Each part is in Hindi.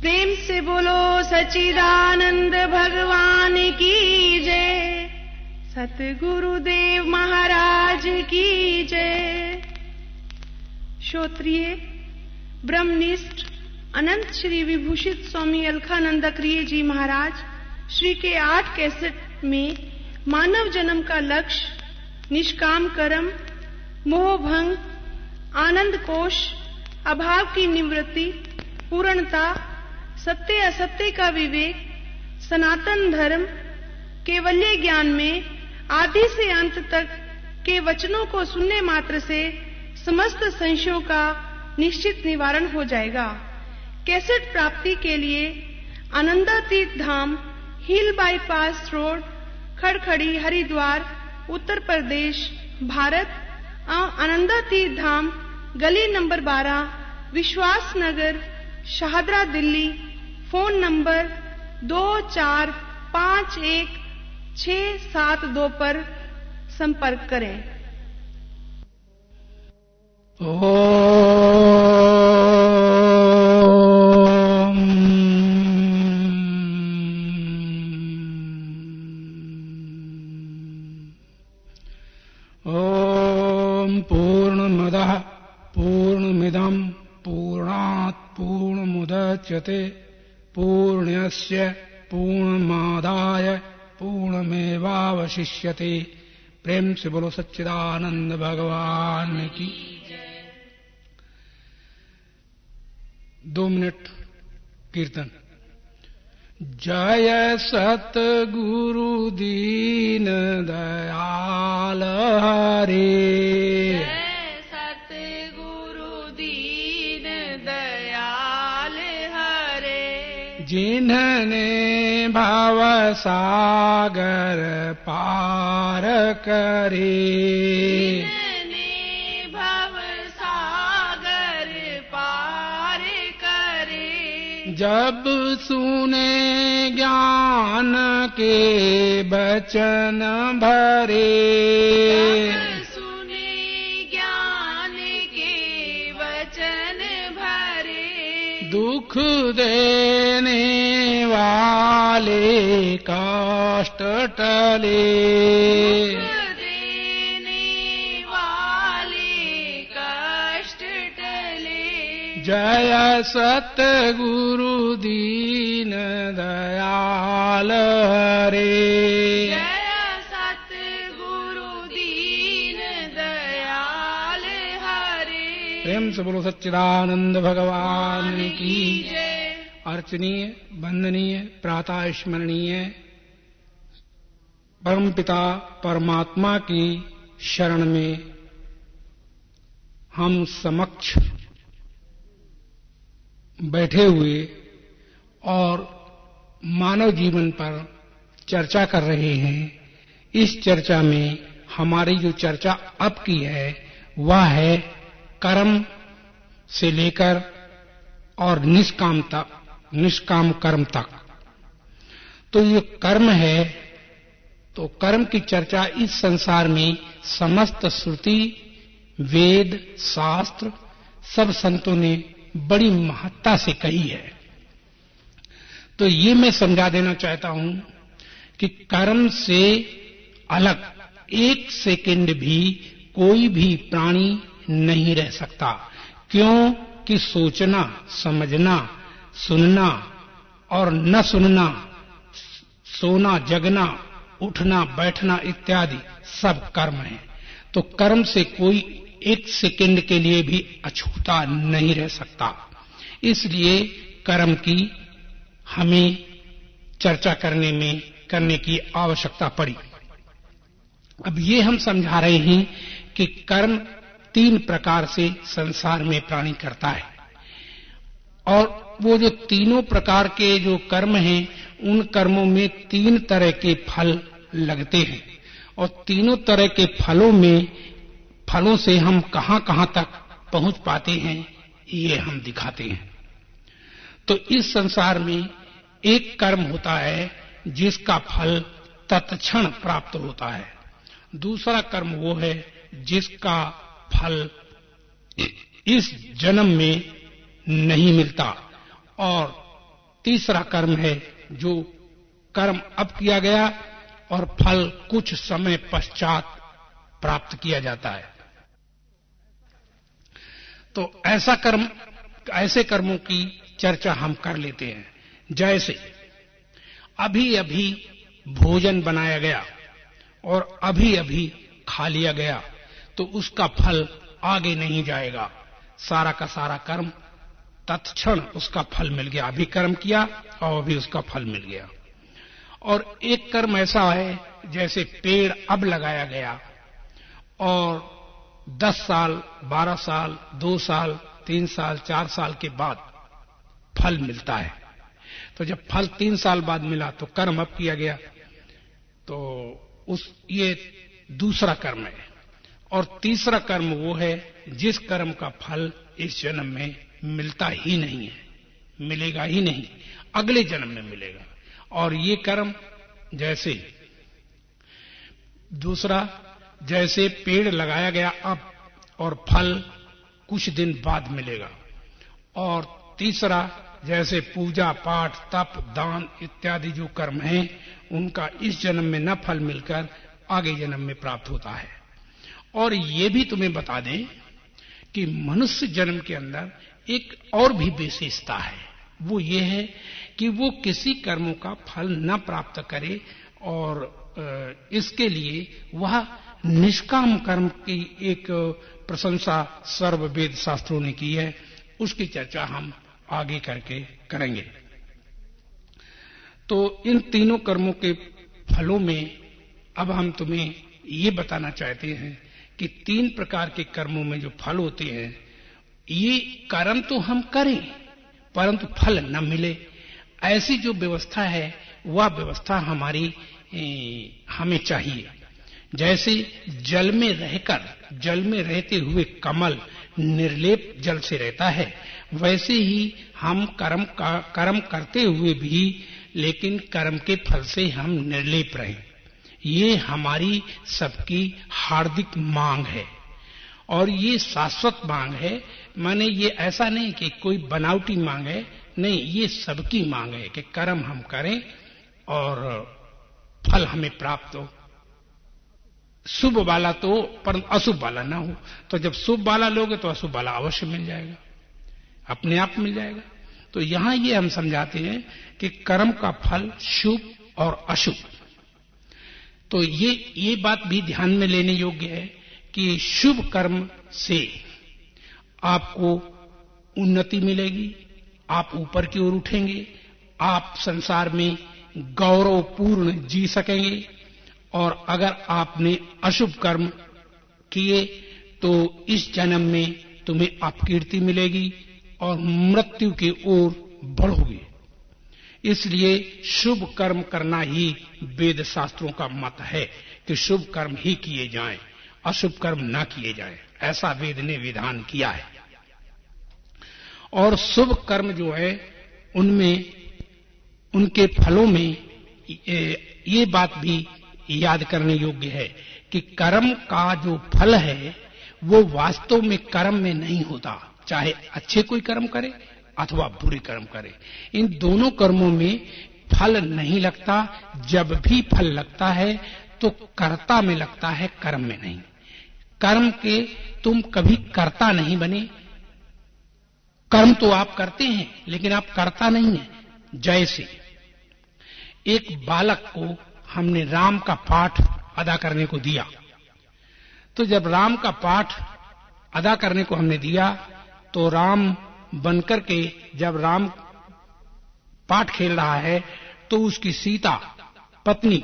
प्रेम से बोलो सच्चिदानंद भगवान की जय, सतगुरुदेव महाराज की जय। श्रोत्रिय ब्रह्मनिष्ठ अनंत श्री विभूषित स्वामी अलखानंदक्रिय जी महाराज श्री के 8 कैसेट में मानव जन्म का लक्ष्य, निष्काम कर्म, मोह भंग, आनंद कोश, अभाव की निवृत्ति, पूर्णता, सत्य असत्य का विवेक, सनातन धर्म, केवल्य ज्ञान में आदि से अंत तक के वचनों को सुनने मात्र से समस्त संशयों का निश्चित निवारण हो जाएगा। कैसेट प्राप्ति के लिए आनंदातीर्थ धाम, हिल बाईपास रोड, खड़खड़ी, हरिद्वार, उत्तर प्रदेश, भारत। आनंदातीर्थ धाम, गली नंबर 12, विश्वास नगर, शाहदरा, दिल्ली। फोन नंबर 24516672 पर संपर्क करें। ओम पूर्णमदः पूर्णमिदं पूर्णात् पूर्णमुदच्यते पूर्णस्य पूर्णमादाय पूर्णमेवावशिष्यते। प्रेम से बोलो सच्चिदानंद भगवान की। 2 मिनट कीर्तन। जय सतगुरु दीन दयाल हरे, जिन्हने भव सागर पार करे, जब सुने ज्ञान के बचन भरे, दुख देने वाले कष्ट टले, जय सतगुरु दीन दयाल हरे, जय सतगुरु दीन दयाल हरे। प्रेम से बोलो सच्चिदानंद भगवान की जय। अर्चनीय, वंदनीय, प्रातः स्मरणीय परमपिता परमात्मा की शरण में हम समक्ष बैठे हुए और मानव जीवन पर चर्चा कर रहे हैं। इस चर्चा में हमारी जो चर्चा अब की है वह है कर्म से लेकर और निष्काम कर्म तक। तो ये कर्म है, तो कर्म की चर्चा इस संसार में समस्त श्रुति, वेद, शास्त्र, सब संतों ने बड़ी महत्ता से कही है। तो ये मैं समझा देना चाहता हूं कि कर्म से अलग 1 सेकंड भी कोई भी प्राणी नहीं रह सकता। क्यों कि सोचना, समझना, सुनना और न सुनना, सोना, जगना, उठना, बैठना इत्यादि सब कर्म है। तो कर्म से कोई 1 सेकंड के लिए भी अछूता नहीं रह सकता। इसलिए कर्म की हमें चर्चा करने की आवश्यकता पड़ी। अब ये हम समझा रहे हैं कि कर्म 3 प्रकार से संसार में प्राणी करता है, और वो जो तीनों प्रकार के जो कर्म हैं उन कर्मों में 3 तरह के फल लगते हैं, और तीनों तरह के फलों से हम कहां तक पहुंच पाते हैं ये हम दिखाते हैं। तो इस संसार में एक कर्म होता है जिसका फल तत्क्षण प्राप्त होता है, दूसरा कर्म वो है जिसका फल इस जन्म में नहीं मिलता, और तीसरा कर्म है जो कर्म अब किया गया और फल कुछ समय पश्चात प्राप्त किया जाता है। तो ऐसे कर्मों की चर्चा हम कर लेते हैं। जैसे अभी अभी भोजन बनाया गया और अभी अभी खा लिया गया, तो उसका फल आगे नहीं जाएगा। सारा का सारा कर्म तत्क्षण उसका फल मिल गया। अभी कर्म किया और अभी उसका फल मिल गया। और एक कर्म ऐसा है जैसे पेड़ अब लगाया गया और 10 साल, 12 साल, 2 साल, 3 साल, 4 साल के बाद फल मिलता है। तो जब फल 3 साल बाद मिला तो कर्म अब किया गया, तो ये दूसरा कर्म है। और तीसरा कर्म वो है जिस कर्म का फल इस जन्म में मिलता ही नहीं है, मिलेगा ही नहीं, अगले जन्म में मिलेगा। और ये कर्म जैसे दूसरा, जैसे पेड़ लगाया गया अब और फल कुछ दिन बाद मिलेगा। और तीसरा, जैसे पूजा पाठ, तप, दान इत्यादि जो कर्म हैं, उनका इस जन्म में न फल मिलकर आगे जन्म में प्राप्त होता है। और ये भी तुम्हें बता दें कि मनुष्य जन्म के अंदर एक और भी विशेषता है। वो ये है कि वो किसी कर्मों का फल न प्राप्त करे और इसके लिए वह निष्काम कर्म की एक प्रशंसा सर्व वेद शास्त्रों ने की है। उसकी चर्चा हम आगे करके करेंगे। तो इन तीनों कर्मों के फलों में अब हम तुम्हें ये बताना चाहते हैं कि 3 प्रकार के कर्मों में जो फल होते हैं, ये कर्म तो हम करें परंतु फल न मिले, ऐसी जो व्यवस्था है वह व्यवस्था हमें चाहिए। जैसे जल में रहते हुए कमल निर्लेप जल से रहता है, वैसे ही हम कर्म करते हुए भी लेकिन कर्म के फल से हम निर्लेप रहें, ये हमारी सबकी हार्दिक मांग है। और ये शाश्वत मांग है, माने ये ऐसा नहीं कि कोई बनावटी मांग है, नहीं, ये सबकी मांग है कि कर्म हम करें और फल हमें प्राप्त हो। शुभ वाला तो पर अशुभ वाला ना हो। तो जब शुभ वाला लोगे तो अशुभ वाला अवश्य मिल जाएगा, अपने आप मिल जाएगा। तो यहां ये हम समझाते हैं कि कर्म का फल शुभ और अशुभ। तो ये बात भी ध्यान में लेने योग्य है कि शुभ कर्म से आपको उन्नति मिलेगी, आप ऊपर की ओर उठेंगे, आप संसार में गौरवपूर्ण जी सकेंगे। और अगर आपने अशुभ कर्म किए तो इस जन्म में तुम्हें अपकीर्ति मिलेगी और मृत्यु की ओर बढ़ोगे। इसलिए शुभ कर्म करना ही वेद शास्त्रों का मत है कि शुभ कर्म ही किए जाएं, अशुभ कर्म ना किए जाएं, ऐसा वेद ने विधान किया है। और शुभ कर्म जो है उनमें, उनके फलों में ये बात भी याद करने योग्य है कि कर्म का जो फल है वो वास्तव में कर्म में नहीं होता, चाहे अच्छे कोई कर्म करे अथवा बुरे कर्म करे। इन दोनों कर्मों में फल नहीं लगता। जब भी फल लगता है तो कर्ता में लगता है, कर्म में नहीं। कर्म के तुम कभी कर्ता नहीं बने। कर्म तो आप करते हैं लेकिन आप कर्ता नहीं हैं। जैसे एक बालक को हमने राम का पाठ अदा करने को दिया, तो जब राम का पाठ अदा करने को हमने दिया तो राम बनकर के जब राम पाठ खेल रहा है तो उसकी सीता पत्नी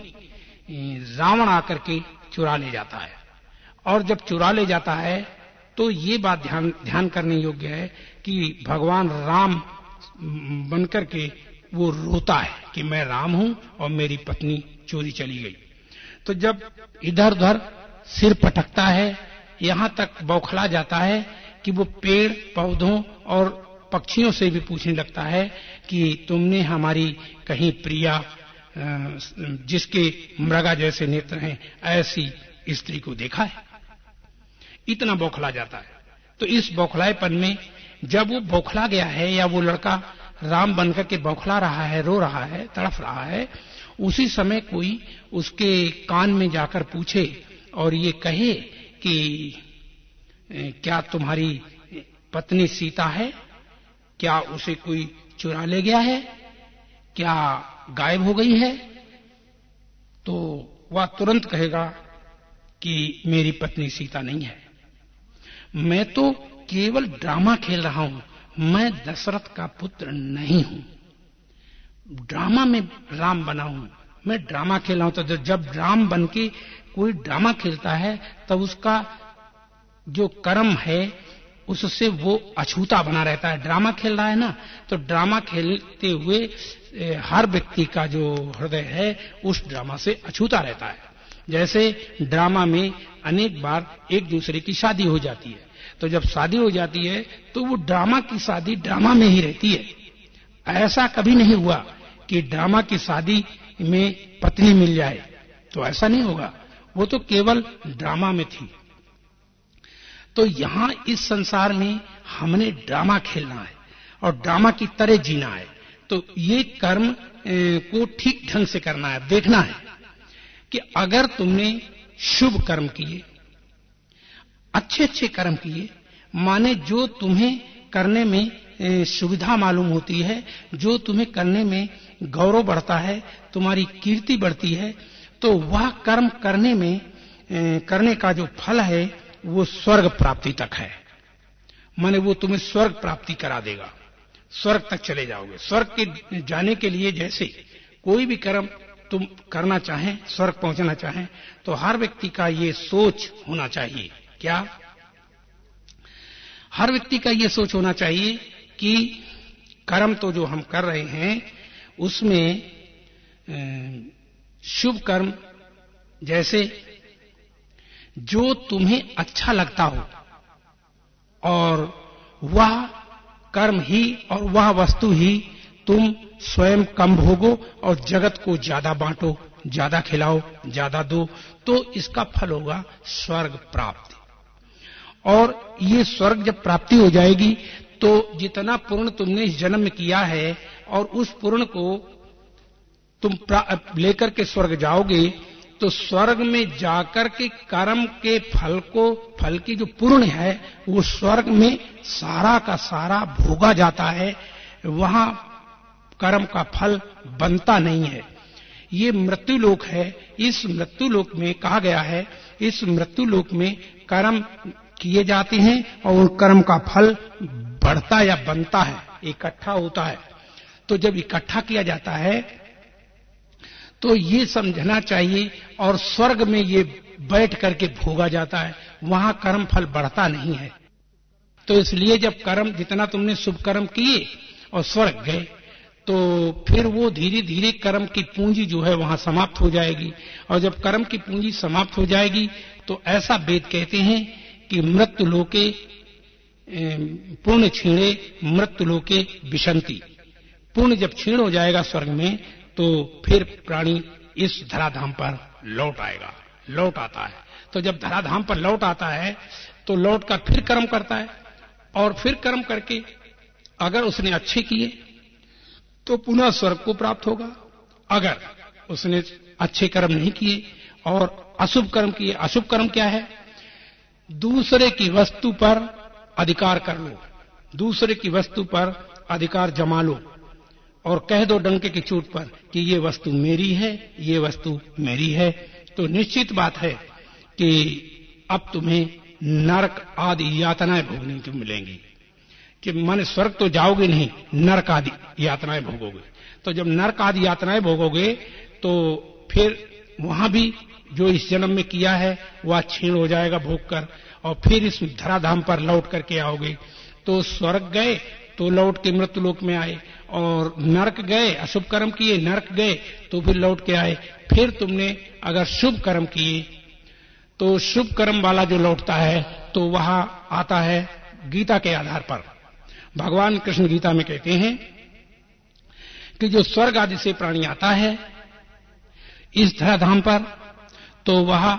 रावण आकर के चुरा ले जाता है। और जब चुरा ले जाता है तो ये बात ध्यान करने योग्य है कि भगवान राम बनकर के वो रोता है कि मैं राम हूं और मेरी पत्नी चोरी चली गई। तो जब इधर उधर सिर पटकता है, यहां तक बौखला जाता है कि वो पेड़ पौधों और पक्षियों से भी पूछने लगता है कि तुमने हमारी कहीं प्रिया जिसके मृगा जैसे नेत्र हैं ऐसी स्त्री को देखा है। इतना बौखला जाता है। तो इस बौखलाएपन में जब वो बौखला गया है या वो लड़का राम बनकर के बौखला रहा है, रो रहा है, तड़फ रहा है, उसी समय कोई उसके कान में जाकर पूछे और ये कहे कि क्या तुम्हारी पत्नी सीता है? क्या उसे कोई चुरा ले गया है? क्या गायब हो गई है? तो वह तुरंत कहेगा कि मेरी पत्नी सीता नहीं है, मैं तो केवल ड्रामा खेल रहा हूं, मैं दशरथ का पुत्र नहीं हूं, ड्रामा में राम बना हूं, मैं ड्रामा खेल रहा हूं। तो जब राम बन के कोई ड्रामा खेलता है तब उसका जो कर्म है उससे वो अछूता बना रहता है। ड्रामा खेल रहा है ना, तो ड्रामा खेलते हुए हर व्यक्ति का जो हृदय है उस ड्रामा से अछूता रहता है। जैसे ड्रामा में अनेक बार एक दूसरे की शादी हो जाती है, तो जब शादी हो जाती है तो वो ड्रामा की शादी ड्रामा में ही रहती है। ऐसा कभी नहीं हुआ कि ड्रामा की शादी में पत्नी मिल जाए, तो ऐसा नहीं होगा, वो तो केवल ड्रामा में थी। तो यहां इस संसार में हमने ड्रामा खेलना है और ड्रामा की तरह जीना है। तो ये कर्म को ठीक ढंग से करना है। देखना है कि अगर तुमने शुभ कर्म किए, अच्छे अच्छे कर्म किए, माने जो तुम्हें करने में सुविधा मालूम होती है, जो तुम्हें करने में गौरव बढ़ता है, तुम्हारी कीर्ति बढ़ती है, तो वह कर्म करने का जो फल है वो स्वर्ग प्राप्ति तक है। माने वो तुम्हें स्वर्ग प्राप्ति करा देगा, स्वर्ग तक चले जाओगे। स्वर्ग के जाने के लिए जैसे कोई भी कर्म तुम करना चाहें, स्वर्ग पहुंचना चाहें, तो हर व्यक्ति का ये सोच होना चाहिए। क्या? हर व्यक्ति का ये सोच होना चाहिए कि कर्म तो जो हम कर रहे हैं उसमें शुभ कर्म जैसे जो तुम्हें अच्छा लगता हो और वह कर्म ही और वह वस्तु ही तुम स्वयं कम भोगो और जगत को ज्यादा बांटो, ज्यादा खिलाओ, ज्यादा दो, तो इसका फल होगा स्वर्ग प्राप्ति। और ये स्वर्ग जब प्राप्ति हो जाएगी तो जितना पुण्य तुमने इस जन्म में किया है और उस पुण्य को तुम लेकर के स्वर्ग जाओगे, तो स्वर्ग में जाकर के कर्म के फल की जो पुण्य है वो स्वर्ग में सारा का सारा भोगा जाता है, वहां कर्म का फल बनता नहीं है। ये मृत्यु लोक है। इस मृत्यु लोक में कहा गया है, इस मृत्यु लोक में कर्म किए जाते हैं और उन कर्म का फल बढ़ता या बनता है, इकट्ठा होता है। तो जब इकट्ठा किया जाता है तो ये समझना चाहिए, और स्वर्ग में ये बैठ करके भोगा जाता है, वहां कर्म फल बढ़ता नहीं है। तो इसलिए जब कर्म जितना तुमने शुभ कर्म किए और स्वर्ग गए, तो फिर वो धीरे धीरे कर्म की पूंजी जो है वहां समाप्त हो जाएगी। और जब कर्म की पूंजी समाप्त हो जाएगी तो ऐसा वेद कहते हैं कि मृत्यु लोके पुण्य क्षीणे मृत्यु लोके विशंति। पुण्य जब क्षीण हो जाएगा स्वर्ग में, तो फिर प्राणी इस धराधाम पर लौट आएगा, लौट आता है। तो जब धराधाम पर लौट आता है तो लौट कर फिर कर्म करता है, और फिर कर्म करके अगर उसने अच्छे किए तो पुनः स्वर्ग को प्राप्त होगा। अगर उसने अच्छे कर्म नहीं किए और अशुभ कर्म किए, अशुभ कर्म क्या है? दूसरे की वस्तु पर अधिकार कर लो, दूसरे की वस्तु पर अधिकार जमा लो और कह दो डंके की चोट पर कि ये वस्तु मेरी है, ये वस्तु मेरी है। तो निश्चित बात है कि अब तुम्हें नरक आदि यातनाएं भोगने को मिलेंगी। कि माने स्वर्ग तो जाओगे नहीं, नरक आदि यातनाएं भोगोगे। तो जब नरक आदि यातनाएं भोगोगे तो फिर वहां भी जो इस जन्म में किया है वह क्षीण हो जाएगा भोग कर, और फिर इस धराधाम पर लौट करके आओगे। तो स्वर्ग गए तो लौट के मृत्यु लोक में आए, और नरक गए, अशुभ कर्म किए, नरक गए तो फिर लौट के आए। फिर तुमने अगर शुभ कर्म किए तो शुभ कर्म वाला जो लौटता है तो वहां आता है गीता के आधार पर। भगवान कृष्ण गीता में कहते हैं कि जो स्वर्ग आदि से प्राणी आता है इस धराधाम पर, तो वह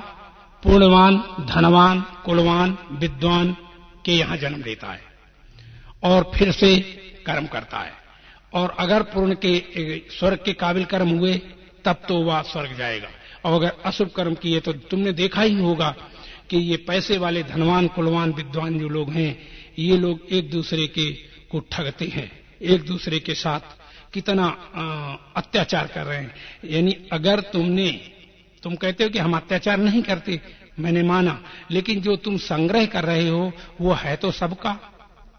पुण्यवान, धनवान, कुलवान, विद्वान के यहां जन्म लेता है और फिर से कर्म करता है। और अगर पूर्ण के स्वर्ग के काबिल कर्म हुए तब तो वह स्वर्ग जाएगा, और अगर अशुभ कर्म किए तो तुमने देखा ही होगा कि ये पैसे वाले धनवान कुलवान विद्वान जो लोग हैं, ये लोग एक दूसरे को ठगते हैं, एक दूसरे के साथ कितना अत्याचार कर रहे हैं। यानी अगर तुम कहते हो कि हम अत्याचार नहीं करते, मैंने माना, लेकिन जो तुम संग्रह कर रहे हो वो है तो सबका,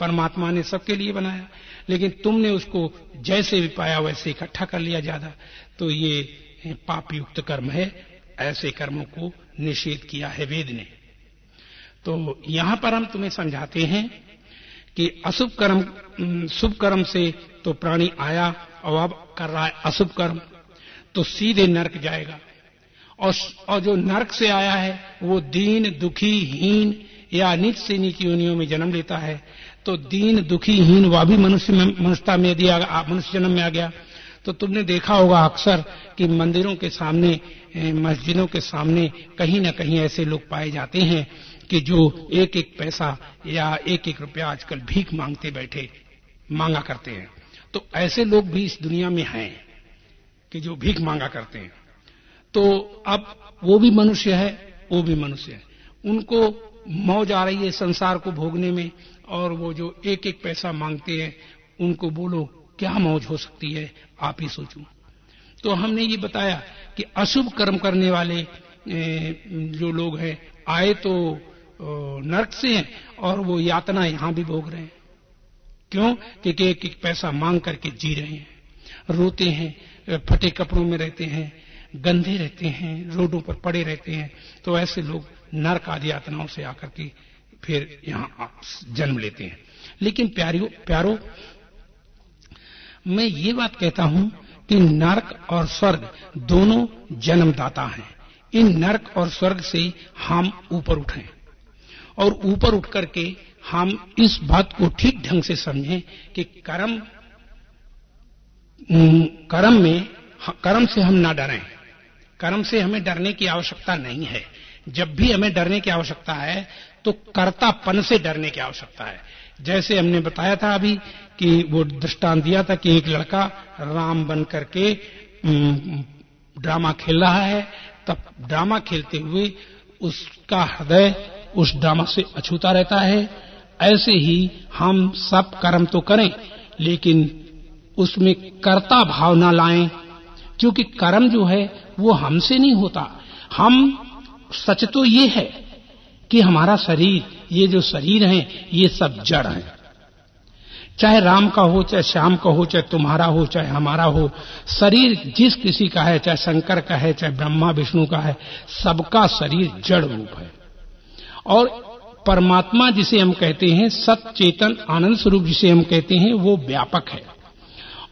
परमात्मा ने सबके लिए बनाया, लेकिन तुमने उसको जैसे भी पाया वैसे इकट्ठा कर लिया ज्यादा, तो ये पाप युक्त कर्म है। ऐसे कर्मों को निषेध किया है वेद ने। तो यहां पर हम तुम्हें समझाते हैं कि अशुभ कर्म, शुभ कर्म से तो प्राणी आया और अब कर रहा है अशुभ कर्म, तो सीधे नरक जाएगा। और जो नरक से आया है वो दीन दुखी हीन या नीच से नीच योनियों में जन्म लेता है, तो दीन दुखी हीन वह भी मनुष्यता में यदि मनुष्य जन्म में आ गया, तो तुमने देखा होगा अक्सर कि मंदिरों के सामने, मस्जिदों के सामने कहीं न कहीं ऐसे लोग पाए जाते हैं कि जो एक एक पैसा या एक एक रुपया आजकल भीख मांगा करते हैं। तो ऐसे लोग भी इस दुनिया में हैं कि जो भीख मांगा करते हैं। तो अब वो भी मनुष्य है, वो भी मनुष्य है, उनको मौज आ रही है संसार को भोगने में, और वो जो एक एक पैसा मांगते हैं उनको बोलो क्या मौज हो सकती है, आप ही सोचो। तो हमने ये बताया कि अशुभ कर्म करने वाले जो लोग हैं आए तो नरक से हैं और वो यातना यहां भी भोग रहे हैं। क्यों? क्योंकि एक एक पैसा मांग करके जी रहे हैं, रोते हैं, फटे कपड़ों में रहते हैं, गंदे रहते हैं, रोडों पर पड़े रहते हैं। तो ऐसे लोग नरक आदि यातनाओं से आकर के फिर यहां जन्म लेते हैं। लेकिन प्यारो मैं ये बात कहता हूं कि नरक और स्वर्ग दोनों जन्मदाता हैं। इन नरक और स्वर्ग से हम ऊपर उठें, और ऊपर उठ करके हम इस बात को ठीक ढंग से समझें कि कर्म से हम ना डरें। कर्म से हमें डरने की आवश्यकता नहीं है। जब भी हमें डरने की आवश्यकता है तो कर्तापन से डरने की आवश्यकता है। जैसे हमने बताया था अभी कि वो दृष्टांत दिया था कि एक लड़का राम बन करके ड्रामा खेल रहा है, तब ड्रामा खेलते हुए उसका हृदय उस ड्रामा से अछूता रहता है। ऐसे ही हम सब कर्म तो करें, लेकिन उसमें कर्ता भाव ना लाएं, क्योंकि कर्म जो है वो हमसे नहीं होता। सच तो ये है कि हमारा शरीर, ये जो शरीर है ये सब जड़ है, चाहे राम का हो, चाहे श्याम का हो, चाहे तुम्हारा हो, चाहे हमारा हो। शरीर जिस किसी का है, चाहे शंकर का है, चाहे ब्रह्मा विष्णु का है, सबका शरीर जड़ रूप है। और परमात्मा जिसे हम कहते हैं, सत चेतन आनंद स्वरूप जिसे हम कहते हैं, वो व्यापक है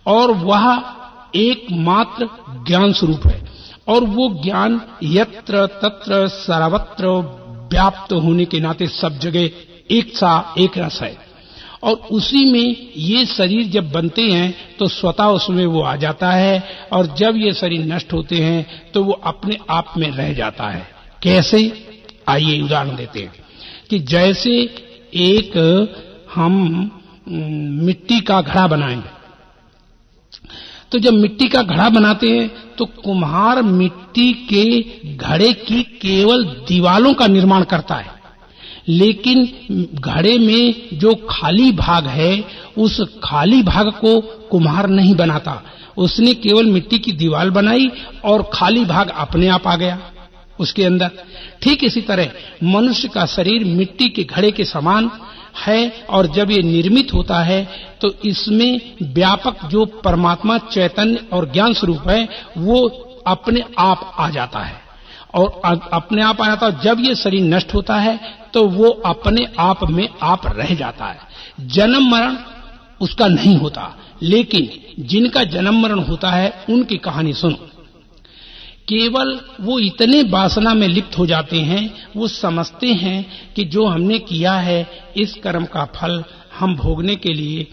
और वह एकमात्र ज्ञान स्वरूप है। और वो ज्ञान यत्र तत्र सर्वत्र व्याप्त होने के नाते सब जगह एक रस है। और उसी में ये शरीर जब बनते हैं तो स्वतः उसमें वो आ जाता है, और जब ये शरीर नष्ट होते हैं तो वो अपने आप में रह जाता है। कैसे? आइए उदाहरण देते हैं कि जैसे एक हम मिट्टी का घड़ा बनाएं, तो जब मिट्टी का घड़ा बनाते हैं तो कुम्हार मिट्टी के घड़े की केवल दीवालों का निर्माण करता है, लेकिन घड़े में जो खाली भाग है उस खाली भाग को कुम्हार नहीं बनाता। उसने केवल मिट्टी की दीवार बनाई और खाली भाग अपने आप आ गया उसके अंदर। ठीक इसी तरह मनुष्य का शरीर मिट्टी के घड़े के समान है, और जब ये निर्मित होता है तो इसमें व्यापक जो परमात्मा चैतन्य और ज्ञान स्वरूप है वो अपने आप आ जाता है, और अपने आप आ जाता है। जब ये शरीर नष्ट होता है तो वो अपने आप में आप रह जाता है। जन्म मरण उसका नहीं होता, लेकिन जिनका जन्म मरण होता है उनकी कहानी सुनो। केवल वो इतने वासना में लिप्त हो जाते हैं, वो समझते हैं कि जो हमने किया है इस कर्म का फल हम भोगने के लिए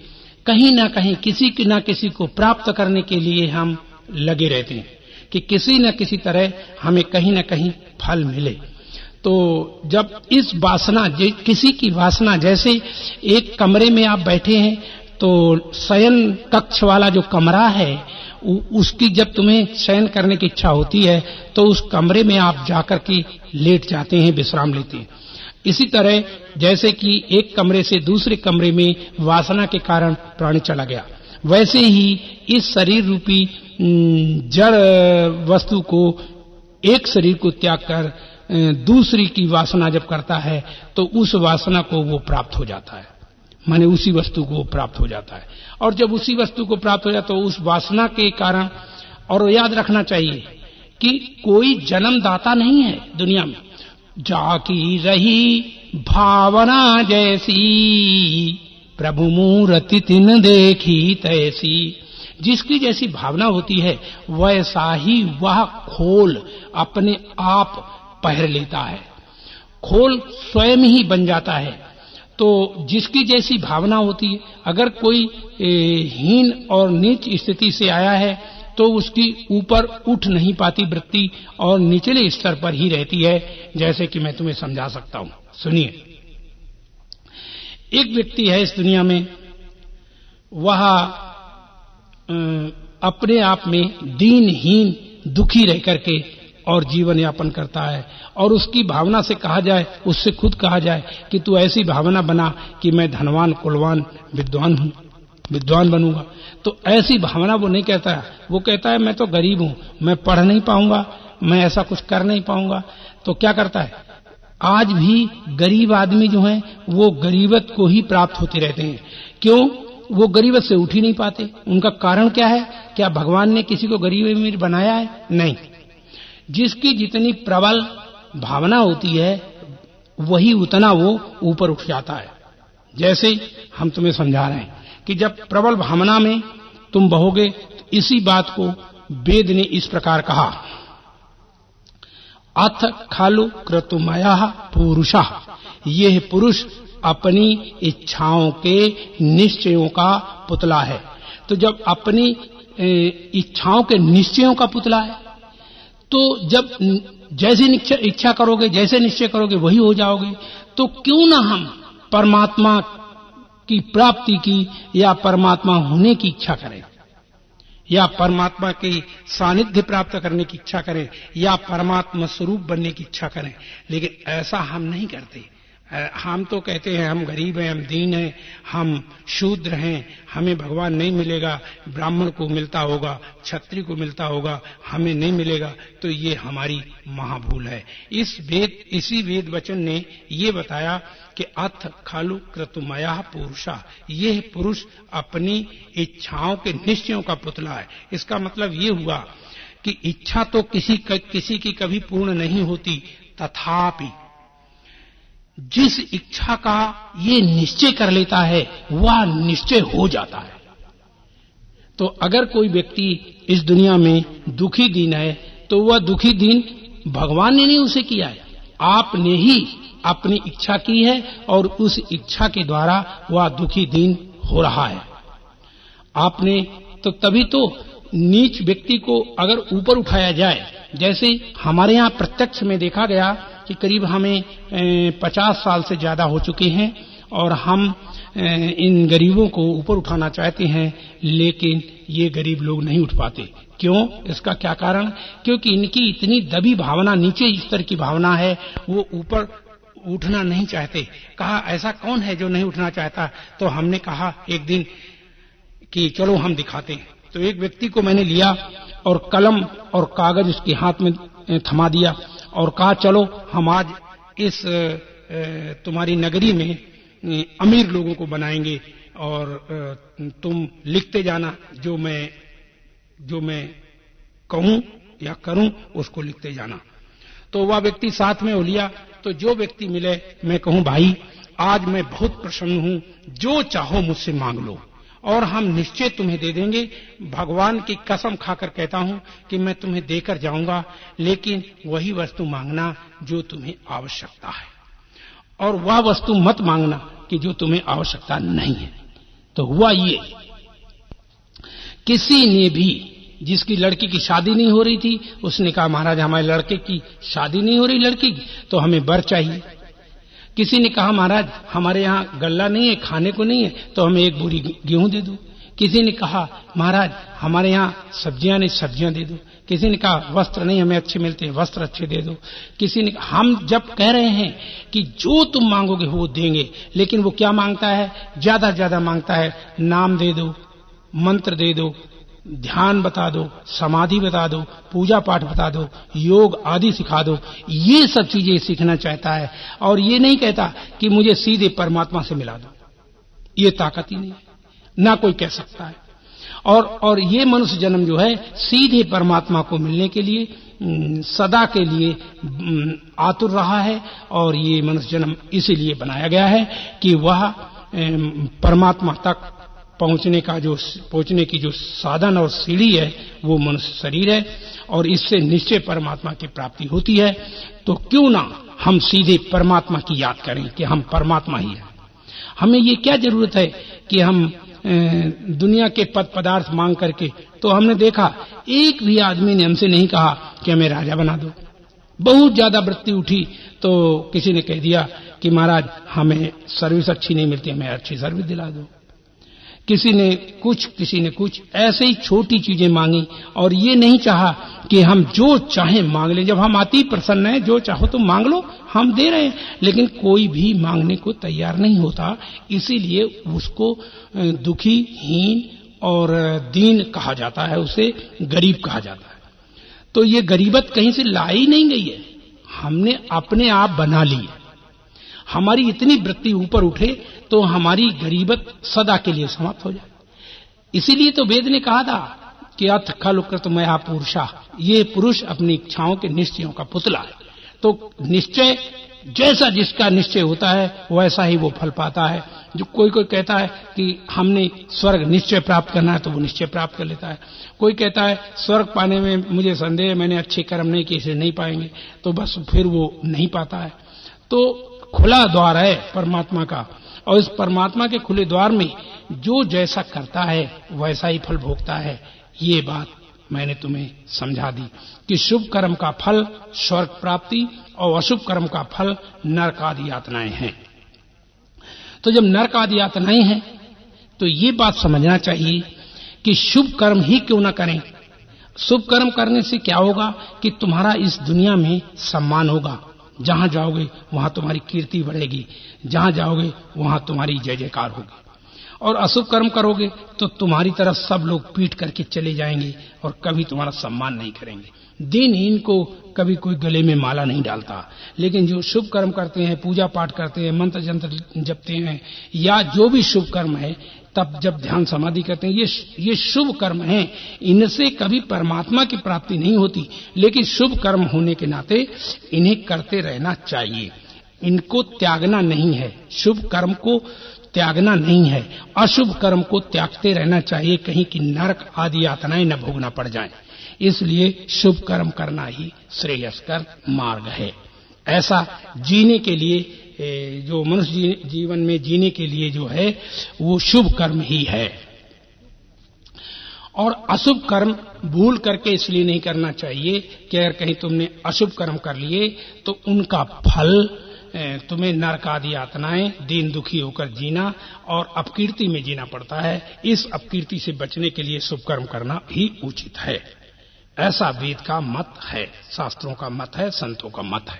कहीं ना कहीं किसी को प्राप्त करने के लिए हम लगे रहते हैं कि किसी न किसी तरह हमें कहीं ना कहीं फल मिले। तो जब इस वासना, किसी की वासना, जैसे एक कमरे में आप बैठे हैं तो शयन कक्ष वाला जो कमरा है उसकी जब तुम्हें शयन करने की इच्छा होती है तो उस कमरे में आप जाकर के लेट जाते हैं, विश्राम लेते हैं। इसी तरह जैसे कि एक कमरे से दूसरे कमरे में वासना के कारण प्राणी चला गया, वैसे ही इस शरीर रूपी जड़ वस्तु को, एक शरीर को त्याग कर दूसरी की वासना जब करता है तो उस वासना को वो प्राप्त हो जाता है, माने उसी वस्तु को प्राप्त हो जाता है। और जब उसी वस्तु को प्राप्त हो जाता है तो उस वासना के कारण, और याद रखना चाहिए कि कोई जन्मदाता नहीं है दुनिया में। जाकी रही भावना जैसी प्रभु मूर्ति तिन देखी तैसी। जिसकी जैसी भावना होती है वैसा ही वह खोल अपने आप पहर लेता है, खोल स्वयं ही बन जाता है। तो जिसकी जैसी भावना होती है, अगर कोई हीन और नीच स्थिति से आया है तो उसकी ऊपर उठ नहीं पाती वृत्ति और निचले स्तर पर ही रहती है। जैसे कि मैं तुम्हें समझा सकता हूं, सुनिए। एक व्यक्ति है इस दुनिया में, वह अपने आप में दीनहीन दुखी रह करके और जीवन यापन करता है, और उसकी भावना से कहा जाए, उससे खुद कहा जाए कि तू ऐसी भावना बना कि मैं धनवान कुलवान विद्वान हूं, विद्वान बनूंगा, तो ऐसी भावना वो नहीं कहता है। वो कहता है मैं तो गरीब हूं, मैं पढ़ नहीं पाऊंगा, मैं ऐसा कुछ कर नहीं पाऊंगा। तो क्या करता है, आज भी गरीब आदमी जो हैं वो गरीबत को ही प्राप्त होते रहते हैं। क्यों? वो गरीबत से उठ ही नहीं पाते। उनका कारण क्या है? क्या भगवान ने किसी को गरीब अमीर बनाया है? नहीं। जिसकी जितनी प्रबल भावना होती है वही उतना वो ऊपर उठ जाता है। जैसे हम तुम्हें समझा रहे हैं कि जब प्रबल भावना में तुम बहोगे, तो इसी बात को वेद ने इस प्रकार कहा, अथ खालु क्रतुमया पुरुषः, यह पुरुष अपनी इच्छाओं के निश्चयों का पुतला है। तो जब अपनी इच्छाओं के निश्चयों का पुतला है तो जब जैसे इच्छा करोगे, जैसे निश्चय करोगे वही हो जाओगे। तो क्यों ना हम परमात्मा की प्राप्ति की या परमात्मा होने की इच्छा करें, या परमात्मा के सानिध्य प्राप्त करने की इच्छा करें, या परमात्मा स्वरूप बनने की इच्छा करें। लेकिन ऐसा हम नहीं करते। हम तो कहते हैं हम गरीब हैं, हम दीन हैं, हम शूद्र हैं, हमें भगवान नहीं मिलेगा, ब्राह्मण को मिलता होगा, क्षत्रिय को मिलता होगा, हमें नहीं मिलेगा। तो ये हमारी महाभूल है। इसी वेद वचन ने ये बताया कि अथ खालु क्रतुमया पुरुषा, यह पुरुष अपनी इच्छाओं के निश्चयों का पुतला है। इसका मतलब ये हुआ कि इच्छा तो किसी की कभी पूर्ण नहीं होती, तथापि जिस इच्छा का ये निश्चय कर लेता है वह निश्चय हो जाता है। तो अगर कोई व्यक्ति इस दुनिया में दुखी दीन है तो वह दुखी दीन भगवान ने नहीं उसे किया है, आपने ही अपनी इच्छा की है और उस इच्छा के द्वारा वह दुखी दीन हो रहा है। आपने तो तभी तो नीच व्यक्ति को अगर ऊपर उठाया जाए, जैसे हमारे यहाँ प्रत्यक्ष में देखा गया कि करीब हमें 50 साल से ज्यादा हो चुके हैं और हम इन गरीबों को ऊपर उठाना चाहते हैं, लेकिन ये गरीब लोग नहीं उठ पाते। क्यों? इसका क्या कारण? क्योंकि इनकी इतनी दबी भावना, नीचे स्तर की भावना है, वो ऊपर उठना नहीं चाहते। कहा ऐसा कौन है जो नहीं उठना चाहता? तो हमने कहा एक दिन कि चलो हम दिखाते हैं। तो एक व्यक्ति को मैंने लिया और कलम और कागज उसके हाथ में थमा दिया और कहा चलो हम आज इस तुम्हारी नगरी में अमीर लोगों को बनाएंगे और तुम लिखते जाना, जो मैं कहूं या करूं उसको लिखते जाना। तो वह व्यक्ति साथ में हो लिया। तो जो व्यक्ति मिले मैं कहूं भाई आज मैं बहुत प्रसन्न हूं, जो चाहो मुझसे मांग लो और हम निश्चय तुम्हें दे देंगे। भगवान की कसम खाकर कहता हूं कि मैं तुम्हें देकर जाऊंगा, लेकिन वही वस्तु मांगना जो तुम्हें आवश्यकता है, और वह वस्तु मत मांगना कि जो तुम्हें आवश्यकता नहीं है। तो हुआ ये, किसी ने भी, जिसकी लड़की की शादी नहीं हो रही थी, उसने कहा महाराज हमारे लड़के की शादी नहीं हो रही लड़की की, तो हमें वर चाहिए। किसी ने कहा महाराज हमारे यहाँ गल्ला नहीं है, खाने को नहीं है, तो हमें एक बोरी गेहूं दे दो। किसी ने कहा महाराज हमारे यहाँ सब्जियां नहीं, सब्जियां दे दो। किसी ने कहा वस्त्र नहीं हमें अच्छे मिलते हैं, वस्त्र अच्छे दे दो। किसी ने, हम जब कह रहे हैं कि जो तुम मांगोगे वो देंगे, लेकिन वो क्या मांगता है? ज्यादा ज्यादा मांगता है, नाम दे दो, मंत्र दे दो, ध्यान बता दो, समाधि बता दो, पूजा पाठ बता दो, योग आदि सिखा दो। ये सब चीजें सीखना चाहता है और ये नहीं कहता कि मुझे सीधे परमात्मा से मिला दो। ये ताकत ही नहीं है, ना कोई कह सकता है। और ये मनुष्य जन्म जो है सीधे परमात्मा को मिलने के लिए सदा के लिए आतुर रहा है। और ये मनुष्य जन्म इसीलिए बनाया गया है कि वह परमात्मा तक पहुंचने की जो साधन और सीढ़ी है वो मनुष्य शरीर है और इससे निश्चय परमात्मा की प्राप्ति होती है। तो क्यों ना हम सीधे परमात्मा की याद करें कि हम परमात्मा ही हैं। हमें ये क्या जरूरत है कि हम दुनिया के पद पदार्थ मांग करके। तो हमने देखा एक भी आदमी ने हमसे नहीं कहा कि हमें राजा बना दो। बहुत ज्यादा वृत्ति उठी तो किसी ने कह दिया कि महाराज हमें सर्विस अच्छी नहीं मिलती, हमें अच्छी सर्विस दिला दो। किसी ने कुछ ऐसे ही छोटी चीजें मांगी और ये नहीं चाहा कि हम जो चाहें मांग लें। जब हम अति प्रसन्न हैं, जो चाहो तो मांग लो, हम दे रहे हैं। लेकिन कोई भी मांगने को तैयार नहीं होता, इसीलिए उसको दुखी, हीन और दीन कहा जाता है, उसे गरीब कहा जाता है। तो ये गरीबत कहीं से लाई नहीं गई है, हमने अपने आप बना ली है। हमारी इतनी वृत्ति ऊपर उठे तो हमारी गरीबत सदा के लिए समाप्त हो जाए। इसीलिए तो वेद ने कहा था कि अथ खलु कृतमया पुरुषा, ये पुरुष अपनी इच्छाओं के निश्चयों का पुतला है। तो निश्चय जैसा जिसका निश्चय होता है वैसा ही वो फल पाता है। जो कोई कहता है कि हमने स्वर्ग निश्चय प्राप्त करना है तो वो निश्चय प्राप्त कर लेता है। कोई कहता है स्वर्ग पाने में मुझे संदेह, मैंने अच्छे कर्म नहीं किए इसलिए नहीं पाएंगे, तो बस फिर वो नहीं पाता है। तो खुला द्वार है परमात्मा का और इस परमात्मा के खुले द्वार में जो जैसा करता है वैसा ही फल भोगता है। ये बात मैंने तुम्हें समझा दी कि शुभ कर्म का फल स्वर्ग प्राप्ति और अशुभ कर्म का फल नरक आदि यातनाएं हैं। तो जब नरक आदि यातनाएं हैं तो ये बात समझना चाहिए कि शुभ कर्म ही क्यों न करें। शुभ कर्म करने से क्या होगा कि तुम्हारा इस दुनिया में सम्मान होगा। जहां जाओगे वहां तुम्हारी कीर्ति बढ़ेगी, जहां जाओगे वहां तुम्हारी जय जयकार होगी। और अशुभ कर्म करोगे तो तुम्हारी तरफ सब लोग पीट करके चले जाएंगे और कभी तुम्हारा सम्मान नहीं करेंगे। दीनहीन को कभी कोई गले में माला नहीं डालता। लेकिन जो शुभ कर्म करते हैं, पूजा पाठ करते हैं, मंत्र जंत्र जपते हैं या जो भी शुभ कर्म है, तब जब ध्यान समाधि करते हैं, ये शुभ कर्म हैं। इनसे कभी परमात्मा की प्राप्ति नहीं होती, लेकिन शुभ कर्म होने के नाते इन्हें करते रहना चाहिए। इनको त्यागना नहीं है, शुभ कर्म को त्यागना नहीं है, अशुभ कर्म को त्यागते रहना चाहिए, कहीं की नरक आदि यातनाएं न भोगना पड़ जाएं। इसलिए शुभ कर्म करना ही श्रेयस्कर मार्ग है। ऐसा जीने के लिए, जो मनुष्य जीवन में जीने के लिए जो है वो शुभ कर्म ही है। और अशुभ कर्म भूल करके इसलिए नहीं करना चाहिए कि अगर कहीं तुमने अशुभ कर्म कर लिए तो उनका फल तुम्हें नरक आदि यातनाएं, दीन दुखी होकर जीना और अपकीर्ति में जीना पड़ता है। इस अपकीर्ति से बचने के लिए शुभ कर्म करना ही उचित है। ऐसा वेद का मत है, शास्त्रों का मत है, संतों का मत है।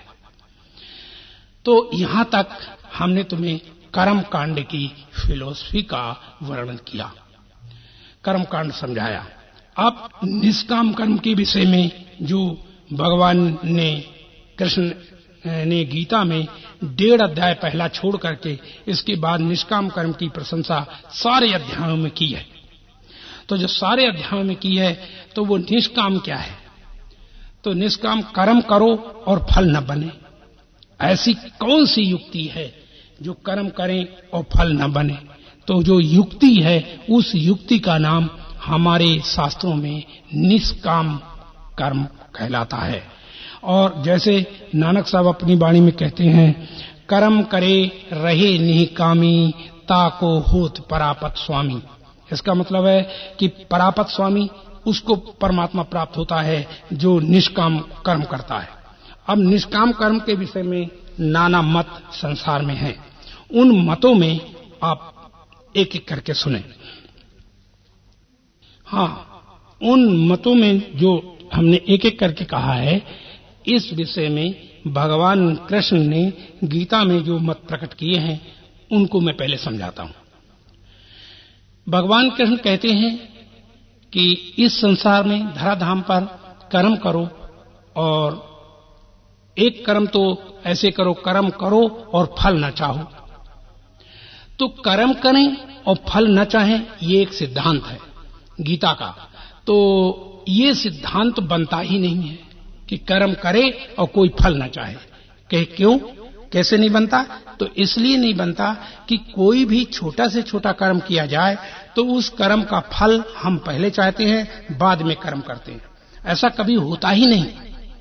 तो यहां तक हमने तुम्हें कर्म कांड की फिलॉसफी का वर्णन किया, कर्म कांड समझाया। अब निष्काम कर्म के विषय में जो भगवान ने, कृष्ण ने गीता में 1.5 अध्याय पहला छोड़ करके इसके बाद निष्काम कर्म की प्रशंसा सारे अध्यायों में की है। तो जो सारे अध्यायों में की है तो वो निष्काम क्या है? तो निष्काम कर्म करो और फल न बने। ऐसी कौन सी युक्ति है जो कर्म करें और फल न बने? तो जो युक्ति है उस युक्ति का नाम हमारे शास्त्रों में निष्काम कर्म कहलाता है। और जैसे नानक साहब अपनी वाणी में कहते हैं, कर्म करे रहे निकामी ताको होत परापत स्वामी। इसका मतलब है कि परापत स्वामी उसको परमात्मा प्राप्त होता है जो निष्काम कर्म करता है। अब निष्काम कर्म के विषय में नाना मत संसार में हैं। उन मतों में आप एक एक करके सुने। हाँ, उन मतों में जो हमने एक एक करके कहा है, इस विषय में भगवान कृष्ण ने गीता में जो मत प्रकट किए हैं उनको मैं पहले समझाता हूं। भगवान कृष्ण कहते हैं कि इस संसार में धराधाम पर कर्म करो, और एक कर्म तो ऐसे करो, कर्म करो और फल न चाहो। तो कर्म करें और फल न चाहें, ये एक सिद्धांत है गीता का। तो ये सिद्धांत बनता ही नहीं है कि कर्म करे और कोई फल न चाहे। क्यों, कैसे नहीं बनता? तो इसलिए नहीं बनता कि कोई भी छोटा से छोटा कर्म किया जाए तो उस कर्म का फल हम पहले चाहते हैं, बाद में कर्म करते हैं। ऐसा कभी होता ही नहीं,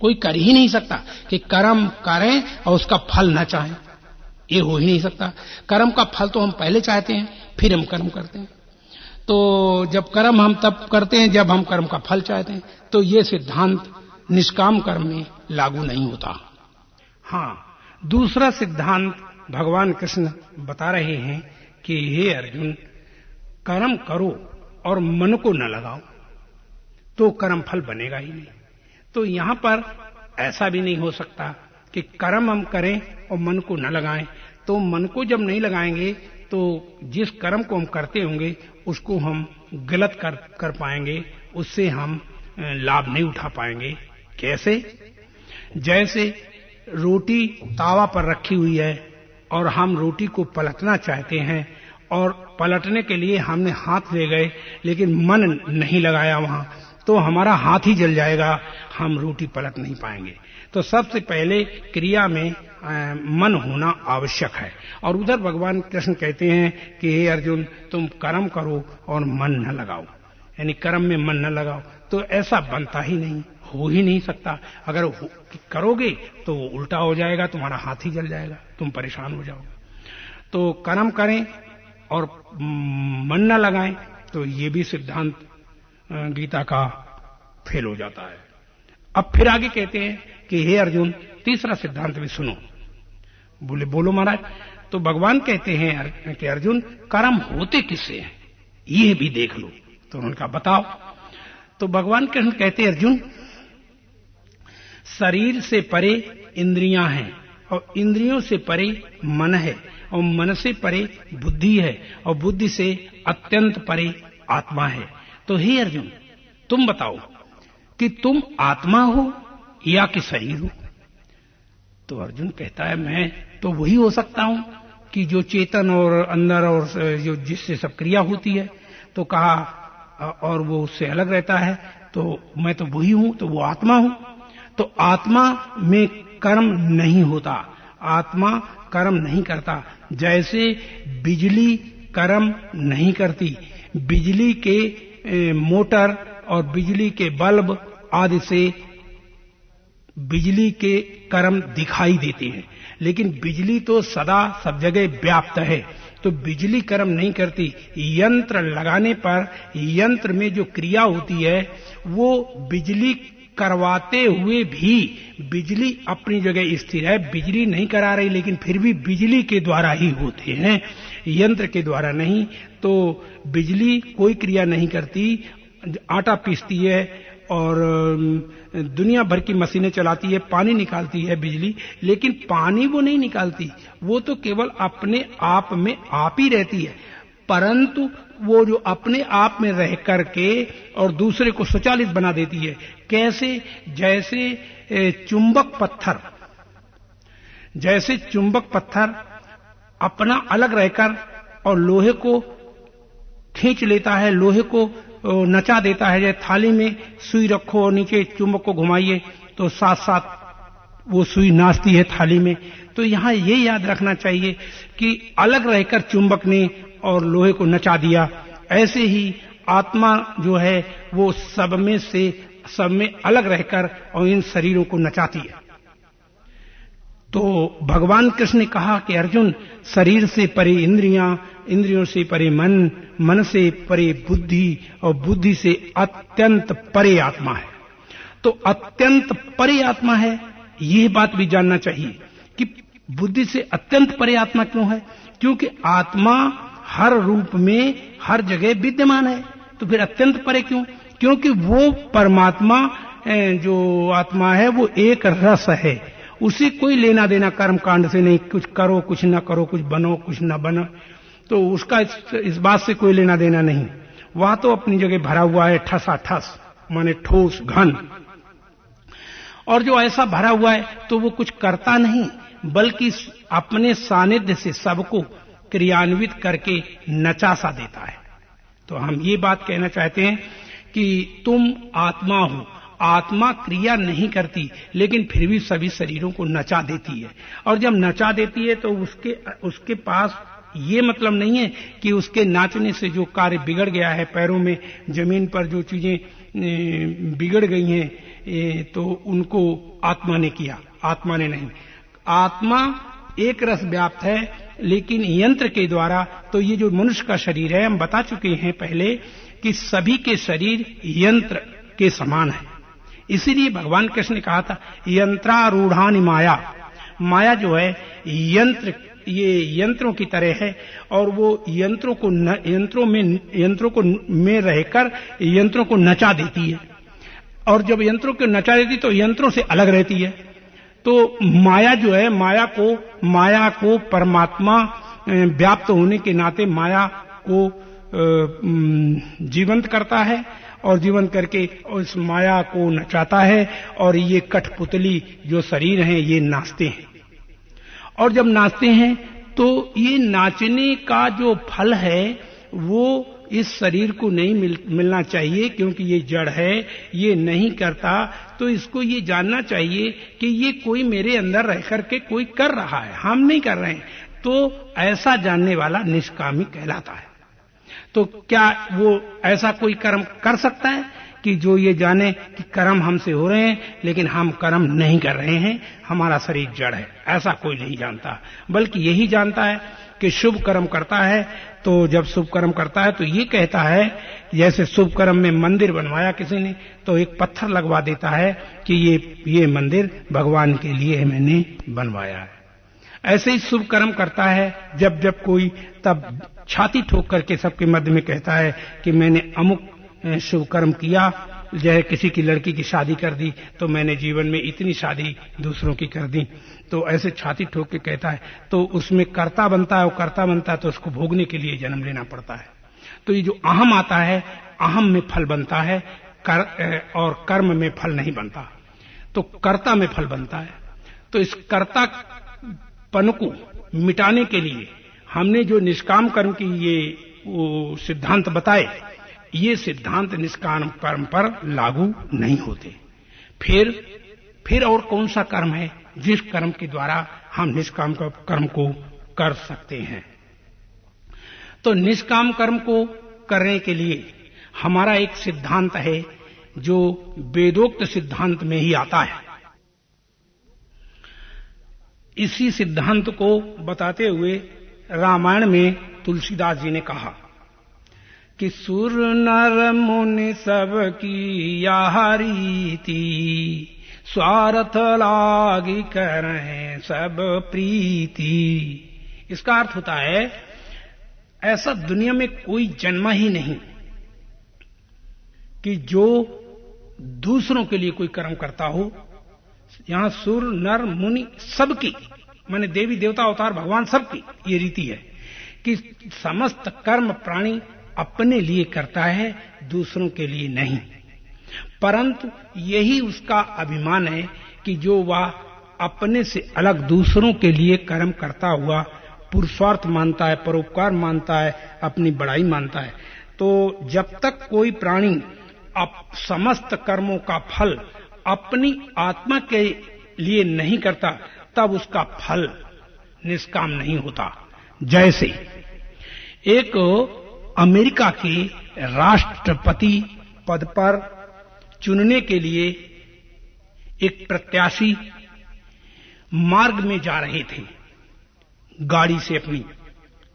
कोई कर ही नहीं सकता कि कर्म करें और उसका फल न चाहें। ये हो ही नहीं सकता। कर्म का फल तो हम पहले चाहते हैं, फिर हम कर्म करते हैं। तो जब कर्म हम तब करते हैं जब हम कर्म का फल चाहते हैं। तो ये सिद्धांत निष्काम कर्म में लागू नहीं होता। हाँ, दूसरा सिद्धांत भगवान कृष्ण बता रहे हैं कि हे अर्जुन, कर्म करो और मन को न लगाओ तो कर्म फल बनेगा ही नहीं। तो यहां पर ऐसा भी नहीं हो सकता कि कर्म हम करें और मन को न लगाएं। तो मन को जब नहीं लगाएंगे तो जिस कर्म को हम करते होंगे उसको हम गलत कर पाएंगे, उससे हम लाभ नहीं उठा पाएंगे। कैसे? जैसे रोटी तावा पर रखी हुई है और हम रोटी को पलटना चाहते हैं, और पलटने के लिए हमने हाथ ले गए लेकिन मन नहीं लगाया वहां, तो हमारा हाथ ही जल जाएगा, हम रोटी पलट नहीं पाएंगे। तो सबसे पहले क्रिया में मन होना आवश्यक है। और उधर भगवान कृष्ण कहते हैं कि हे अर्जुन, तुम कर्म करो और मन न लगाओ, यानी कर्म में मन न लगाओ। तो ऐसा बनता ही नहीं, हो ही नहीं सकता। अगर करोगे तो वो उल्टा हो जाएगा, तुम्हारा हाथ ही जल जाएगा, तुम परेशान हो जाओगे। तो कर्म करें और मन न लगाएं, तो ये भी सिद्धांत गीता का फेल हो जाता है। अब फिर आगे कहते हैं कि हे अर्जुन, तीसरा सिद्धांत भी सुनो। बोले बोलो महाराज। तो भगवान कहते हैं कि अर्जुन, कर्म होते किससे हैं ये भी देख लो। तो उनका बताओ। तो भगवान कृष्ण कहते हैं, अर्जुन, शरीर से परे इंद्रियां हैं और इंद्रियों से परे मन है और मन से परे बुद्धि है और बुद्धि से अत्यंत परे आत्मा है। तो हे अर्जुन, तुम बताओ कि तुम आत्मा हो या कि शरीर हो? तो अर्जुन कहता है, मैं तो वही हो सकता हूं कि जो चेतन और अंदर और जो जिससे सब क्रिया होती है। तो कहा, और वो उससे अलग रहता है, तो मैं तो वही हूं, तो वो आत्मा हूं। तो आत्मा में कर्म नहीं होता, आत्मा कर्म नहीं करता। जैसे बिजली कर्म नहीं करती, बिजली के मोटर और बिजली के बल्ब आदि से बिजली के कर्म दिखाई देते हैं, लेकिन बिजली तो सदा सब जगह व्याप्त है। तो बिजली कर्म नहीं करती। यंत्र लगाने पर यंत्र में जो क्रिया होती है वो बिजली करवाते हुए भी बिजली अपनी जगह स्थिर है, बिजली नहीं करा रही, लेकिन फिर भी बिजली के द्वारा ही होते हैं, यंत्र के द्वारा नहीं। तो बिजली कोई क्रिया नहीं करती, आटा पीसती है और दुनिया भर की मशीनें चलाती है, पानी निकालती है बिजली, लेकिन पानी वो नहीं निकालती, वो तो केवल अपने आप में आप ही रहती है। परंतु वो जो अपने आप में रह करके और दूसरे को स्वचालित बना देती है। कैसे? जैसे चुंबक पत्थर, जैसे चुंबक पत्थर अपना अलग रहकर और लोहे को खींच लेता है, लोहे को नचा देता है। जैसे थाली में सुई रखो और नीचे चुंबक को घुमाइए तो साथ साथ वो सुई नाचती है थाली में। तो यहां ये याद रखना चाहिए कि अलग रहकर चुंबक ने और लोहे को नचा दिया, ऐसे ही आत्मा जो है वो सब में अलग रहकर और इन शरीरों को नचाती है। तो भगवान कृष्ण ने कहा कि अर्जुन, शरीर से परे इंद्रियां, इंद्रियों से परे मन, मन से परे बुद्धि और बुद्धि से अत्यंत परे आत्मा है। तो अत्यंत परे आत्मा है, यह बात भी जानना चाहिए कि बुद्धि से अत्यंत परे आत्मा क्यों है? क्योंकि आत्मा हर रूप में हर जगह विद्यमान है। तो फिर अत्यंत परे क्यों? क्योंकि वो परमात्मा जो आत्मा है वो एक रस है, उसे कोई लेना देना कर्म कांड से नहीं, कुछ करो कुछ न करो, कुछ बनो कुछ न बनो, तो उसका इस बात से कोई लेना देना नहीं। वह तो अपनी जगह भरा हुआ है ठसाठस, माने ठोस घन। और जो ऐसा भरा हुआ है तो वो कुछ करता नहीं, बल्कि अपने सानिध्य से सबको क्रियान्वित करके नचासा देता है। तो हम ये बात कहना चाहते हैं कि तुम आत्मा हो, आत्मा क्रिया नहीं करती लेकिन फिर भी सभी शरीरों को नचा देती है। और जब नचा देती है तो उसके पास ये मतलब नहीं है कि उसके नाचने से जो कार्य बिगड़ गया है, पैरों में जमीन पर जो चीजें बिगड़ गई हैं तो उनको आत्मा ने किया, आत्मा ने नहीं। आत्मा एक रस व्याप्त है, लेकिन यंत्र के द्वारा। तो ये जो मनुष्य का शरीर है, हम बता चुके हैं पहले कि सभी के शरीर यंत्र के समान है। इसीलिए भगवान कृष्ण ने कहा था यंत्रारूढ़ानि माया। माया जो है यंत्र, ये यंत्रों की तरह है और वो यंत्रों को में रहकर यंत्रों को नचा देती है। और जब यंत्रों को नचा देती तो यंत्रों से अलग रहती है। तो माया जो है, माया को परमात्मा व्याप्त होने के नाते माया को जीवंत करता है और जीवन करके उस माया को नचाता है। और ये कठपुतली जो शरीर हैं ये नाचते हैं। और जब नाचते हैं तो ये नाचने का जो फल है वो इस शरीर को नहीं मिलना चाहिए, क्योंकि ये जड़ है, ये नहीं करता। तो इसको ये जानना चाहिए कि ये कोई मेरे अंदर रह करके कोई कर रहा है, हम नहीं कर रहे हैं। तो ऐसा जानने वाला निष्कामी कहलाता है। तो क्या वो ऐसा कोई कर्म कर सकता है कि जो ये जाने कि कर्म हमसे हो रहे हैं लेकिन हम कर्म नहीं कर रहे हैं, हमारा शरीर जड़ है? ऐसा कोई नहीं जानता, बल्कि यही जानता है कि शुभ कर्म करता है। तो जब शुभ कर्म करता है तो ये कहता है, जैसे शुभ कर्म में मंदिर बनवाया किसी ने तो एक पत्थर लगवा देता है कि ये मंदिर भगवान के लिए मैंने बनवाया है। ऐसे ही शुभ कर्म करता है जब कोई, तब छाती ठोक करके सबके मध्य में कहता है कि मैंने अमुक शुभ कर्म किया। जैसे किसी की लड़की की शादी कर दी तो मैंने जीवन में इतनी शादी दूसरों की कर दी। तो ऐसे छाती ठोक के कहता है, तो उसमें कर्ता बनता है, और कर्ता बनता है तो उसको भोगने के लिए जन्म लेना पड़ता है। तो ये जो अहम आता है, अहम में फल बनता है और कर्म में फल नहीं बनता, तो कर्ता में फल बनता है। तो इस कर्तापन को मिटाने के लिए हमने जो निष्काम कर्म की ये सिद्धांत बताए, ये सिद्धांत निष्काम कर्म पर लागू नहीं होते। फिर और कौन सा कर्म है जिस कर्म के द्वारा हम निष्काम कर्म को कर सकते हैं? तो निष्काम कर्म को करने के लिए हमारा एक सिद्धांत है जो वेदोक्त सिद्धांत में ही आता है। इसी सिद्धांत को बताते हुए रामायण में तुलसीदास जी ने कहा कि सुर नर मुनि सब की यह रीति, स्वार्थ लागी करें सब प्रीति। इसका अर्थ होता है, ऐसा दुनिया में कोई जन्मा ही नहीं कि जो दूसरों के लिए कोई कर्म करता हो। यहां सुर नर मुनि सबकी, माने देवी देवता अवतार भगवान सबकी ये रीति है कि समस्त कर्म प्राणी अपने लिए करता है, दूसरों के लिए नहीं। परंतु यही उसका अभिमान है कि जो वह अपने से अलग दूसरों के लिए कर्म करता हुआ पुरुषार्थ मानता है, परोपकार मानता है, अपनी बड़ाई मानता है। तो जब तक कोई प्राणी समस्त कर्मों का फल अपनी आत्मा के लिए नहीं करता, तब उसका फल निष्काम नहीं होता। जैसे एक अमेरिका के राष्ट्रपति पद पर चुनने के लिए एक प्रत्याशी मार्ग में जा रहे थे गाड़ी से, अपनी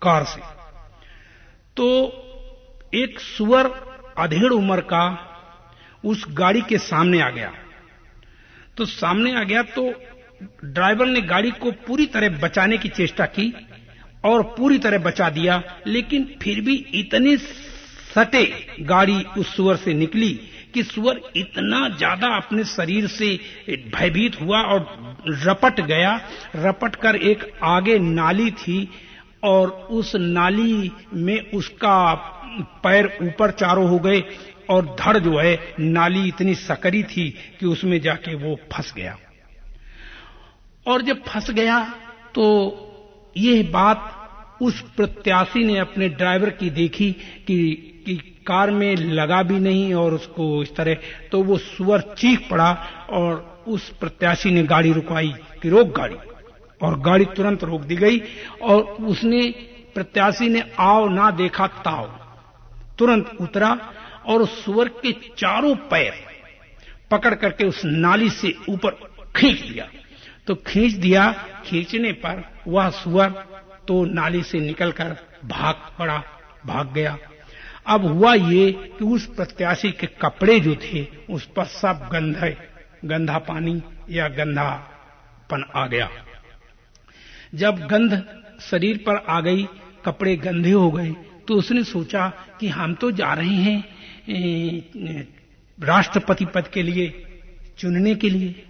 कार से। तो एक सुअर अधेड़ उम्र का उस गाड़ी के सामने आ गया। तो ड्राइवर ने गाड़ी को पूरी तरह बचाने की चेष्टा की और पूरी तरह बचा दिया, लेकिन फिर भी इतने सटे गाड़ी उस सुअर से निकली कि सुअर इतना ज्यादा अपने शरीर से भयभीत हुआ और रपट गया। रपट कर एक आगे नाली थी और उस नाली में उसका पैर ऊपर चारों हो गए और धड़ जो है नाली इतनी सकरी थी कि उसमें जाके वो फंस गया। और जब फंस गया तो यह बात उस प्रत्याशी ने अपने ड्राइवर की देखी कि कार में लगा भी नहीं और उसको इस तरह, तो वो सुअर चीख पड़ा और उस प्रत्याशी ने गाड़ी रुकवाई कि रोक गाड़ी, और गाड़ी तुरंत रोक दी गई। और उसने प्रत्याशी ने आओ ना देखा ताओ, तुरंत उतरा और उस सुअर के चारों पैर पकड़ करके उस नाली से ऊपर खींच दिया। तो खींच दिया, खींचने पर वह सुअर तो नाली से निकलकर भाग गया। अब हुआ ये कि उस प्रत्याशी के कपड़े जो थे उस पर सब गंधा पानी या गंधापन आ गया। जब गंध शरीर पर आ गई, कपड़े गंदे हो गए, तो उसने सोचा कि हम तो जा रहे हैं राष्ट्रपति पद के लिए चुनने के लिए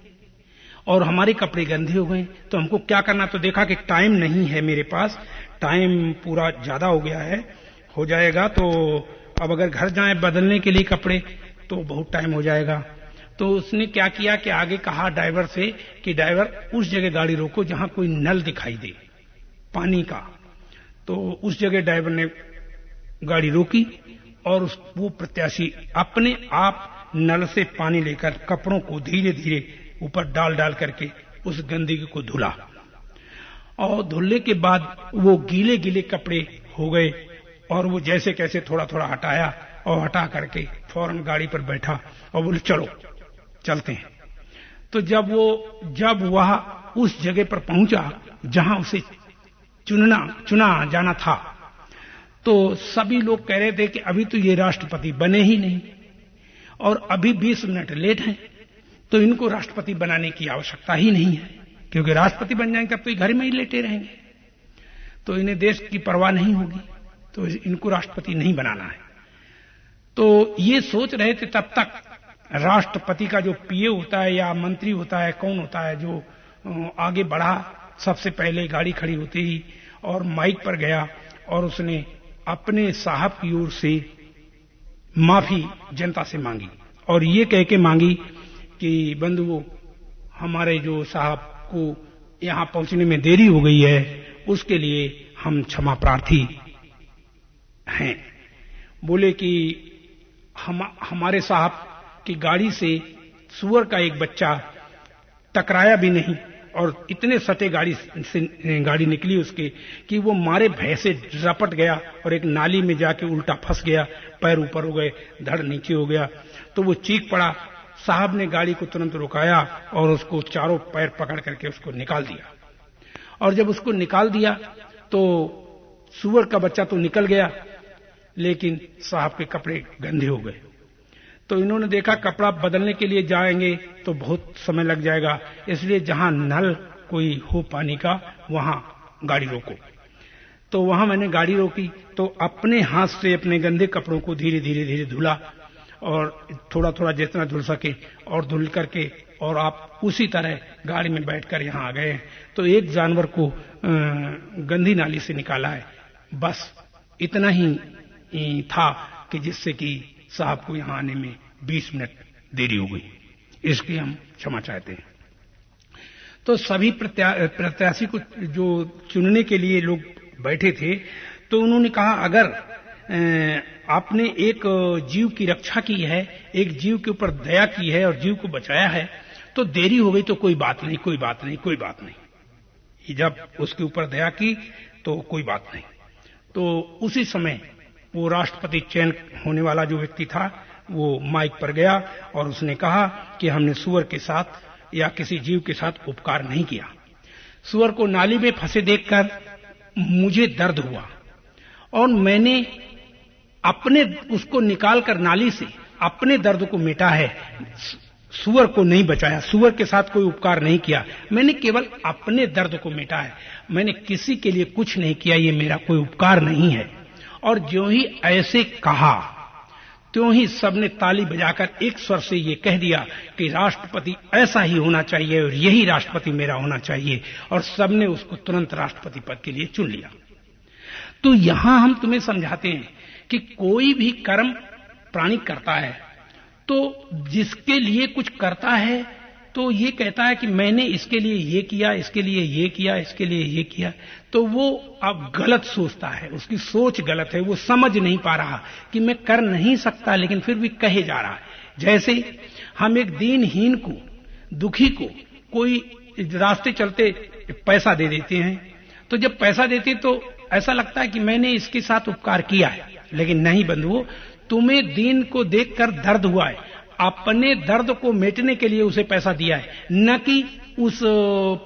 और हमारे कपड़े गंदे हो गए, तो हमको क्या करना। तो देखा कि टाइम नहीं है मेरे पास, टाइम पूरा ज्यादा हो गया है, हो जाएगा, तो अब अगर घर जाएं बदलने के लिए कपड़े तो बहुत टाइम हो जाएगा। तो उसने क्या किया कि आगे कहा ड्राइवर से कि ड्राइवर उस जगह गाड़ी रोको जहां कोई नल दिखाई दे पानी का। तो उस जगह ड्राइवर ने गाड़ी रोकी और वो प्रत्याशी अपने आप नल से पानी लेकर कपड़ों को धीरे धीरे ऊपर डाल करके उस गंदगी को धुला, और धुलने के बाद वो गीले गीले कपड़े हो गए और वो जैसे कैसे थोड़ा थोड़ा हटाया और हटा करके फौरन गाड़ी पर बैठा और बोले चलो चलते हैं। तो जब वह उस जगह पर पहुंचा जहां उसे चुना जाना था, तो सभी लोग कह रहे थे कि अभी तो ये राष्ट्रपति बने ही नहीं और अभी 20 मिनट लेट हैं, तो इनको राष्ट्रपति बनाने की आवश्यकता ही नहीं है, क्योंकि राष्ट्रपति बन जाएंगे तब तो घर में ही लेटे रहेंगे, तो इन्हें देश की परवाह नहीं होगी, तो इनको राष्ट्रपति नहीं बनाना है। तो ये सोच रहे थे, तब तक राष्ट्रपति का जो पीए होता है या मंत्री होता है, कौन होता है, जो आगे बढ़ा सबसे पहले गाड़ी खड़ी होते ही और माइक पर गया और उसने अपने साहब की ओर से माफी जनता से मांगी और ये कह के मांगी कि बंधुओं, हमारे जो साहब को यहां पहुंचने में देरी हो गई है, उसके लिए हम क्षमा प्रार्थी हैं। बोले कि हमारे साहब की गाड़ी से सुअर का एक बच्चा टकराया भी नहीं और इतने सटे गाड़ी निकली उसके कि वो मारे भय से रपट गया और एक नाली में जाके उल्टा फंस गया, पैर ऊपर हो गए, धड़ नीचे हो गया। तो वो चीख पड़ा, साहब ने गाड़ी को तुरंत रुकाया और उसको चारों पैर पकड़ करके उसको निकाल दिया। और जब उसको निकाल दिया तो सुअर का बच्चा तो निकल गया, लेकिन साहब के कपड़े गंदे हो गए। तो इन्होंने देखा कपड़ा बदलने के लिए जाएंगे तो बहुत समय लग जाएगा, इसलिए जहां नल कोई हो पानी का वहां गाड़ी रोको। तो वहां मैंने गाड़ी रोकी तो अपने हाथ से अपने गंदे कपड़ों को धीरे धीरे धुला और थोड़ा थोड़ा जितना धुल सके और धुल करके और आप उसी तरह गाड़ी में बैठकर यहां आ गए। तो एक जानवर को गंदी नाली से निकाला है, बस इतना ही था कि जिससे कि साहब को यहां आने में 20 मिनट देरी हो गई, इसकी हम क्षमा चाहते हैं। तो सभी प्रत्याशी को जो चुनने के लिए लोग बैठे थे, तो उन्होंने कहा अगर आपने एक जीव की रक्षा की है, एक जीव के ऊपर दया की है और जीव को बचाया है, तो देरी हो गई तो कोई बात नहीं, कोई बात नहीं, कोई बात नहीं। जब उसके ऊपर दया की तो कोई बात नहीं। तो उसी समय वो राष्ट्रपति चयन होने वाला जो व्यक्ति था वो माइक पर गया और उसने कहा कि हमने सुअर के साथ या किसी जीव के साथ उपकार नहीं किया। सुअर को नाली में फंसे देखकर मुझे दर्द हुआ और मैंने उसको निकालकर नाली से अपने दर्द को मिटा है। सूअर को नहीं बचाया, सूअर के साथ कोई उपकार नहीं किया, मैंने केवल अपने दर्द को मिटा है, मैंने किसी के लिए कुछ नहीं किया, ये मेरा कोई उपकार नहीं है। और ज्यों ही ऐसे कहा त्यों ही सबने ताली बजाकर एक स्वर से ये कह दिया कि राष्ट्रपति ऐसा ही होना चाहिए और यही राष्ट्रपति मेरा होना चाहिए, और सबने उसको तुरंत राष्ट्रपति पद के लिए चुन लिया। तो यहां हम तुम्हें समझाते हैं कि कोई भी कर्म प्राणी करता है तो जिसके लिए कुछ करता है तो ये कहता है कि मैंने इसके लिए ये किया, इसके लिए ये किया, इसके लिए ये किया, तो वो अब गलत सोचता है, उसकी सोच गलत है, वो समझ नहीं पा रहा कि मैं कर नहीं सकता, लेकिन फिर भी कहे जा रहा है। जैसे हम एक दीनहीन को, दुखी को कोई रास्ते चलते पैसा दे देते हैं, तो जब पैसा देते तो ऐसा लगता है कि मैंने इसके साथ उपकार किया है, लेकिन नहीं बंधुओं, तुम्हें दीन को देखकर दर्द हुआ है, अपने दर्द को मिटने के लिए उसे पैसा दिया है, न कि उस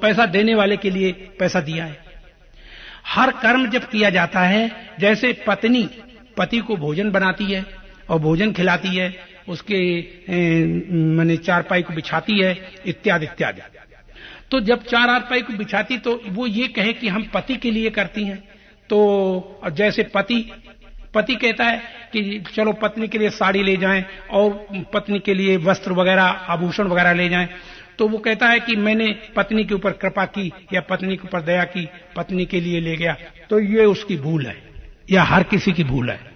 पैसा देने वाले के लिए पैसा दिया है। हर कर्म जब किया जाता है, जैसे पत्नी पति को भोजन बनाती है और भोजन खिलाती है, उसके माने चारपाई को बिछाती है, इत्यादि इत्यादि, तो जब चारपाई को बिछाती तो वो ये कहे कि हम पति के लिए करती हैं, तो जैसे पति कहता है कि चलो पत्नी के लिए साड़ी ले जाएं और पत्नी के लिए वस्त्र वगैरह, आभूषण वगैरह ले जाएं, तो वो कहता है कि मैंने पत्नी के ऊपर कृपा की या पत्नी के ऊपर दया की, पत्नी के लिए ले गया, तो ये उसकी भूल है या हर किसी की भूल है।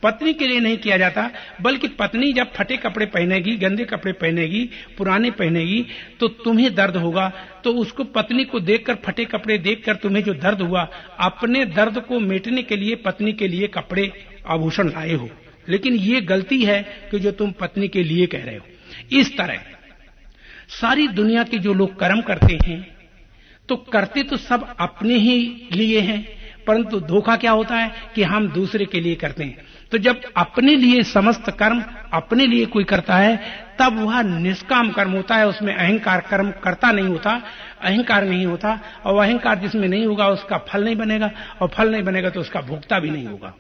पत्नी के लिए नहीं किया जाता, बल्कि पत्नी जब फटे कपड़े पहनेगी, गंदे कपड़े पहनेगी, पुराने पहनेगी, तो तुम्हें दर्द होगा, तो उसको पत्नी को देखकर, फटे कपड़े देखकर तुम्हें जो दर्द हुआ, अपने दर्द को मिटने के लिए पत्नी के लिए कपड़े आभूषण लाए हो, लेकिन ये गलती है कि जो तुम पत्नी के लिए कह रहे हो। इस तरह सारी दुनिया के जो लोग कर्म करते हैं तो करते तो सब अपने ही लिए हैं, परंतु धोखा क्या होता है कि हम दूसरे के लिए करते हैं। तो जब अपने लिए समस्त कर्म अपने लिए कोई करता है तब वह निष्काम कर्म होता है, उसमें अहंकार कर्म करता नहीं होता, अहंकार नहीं होता, और अहंकार जिसमें नहीं होगा उसका फल नहीं बनेगा, और फल नहीं बनेगा तो उसका भोक्ता भी नहीं होगा।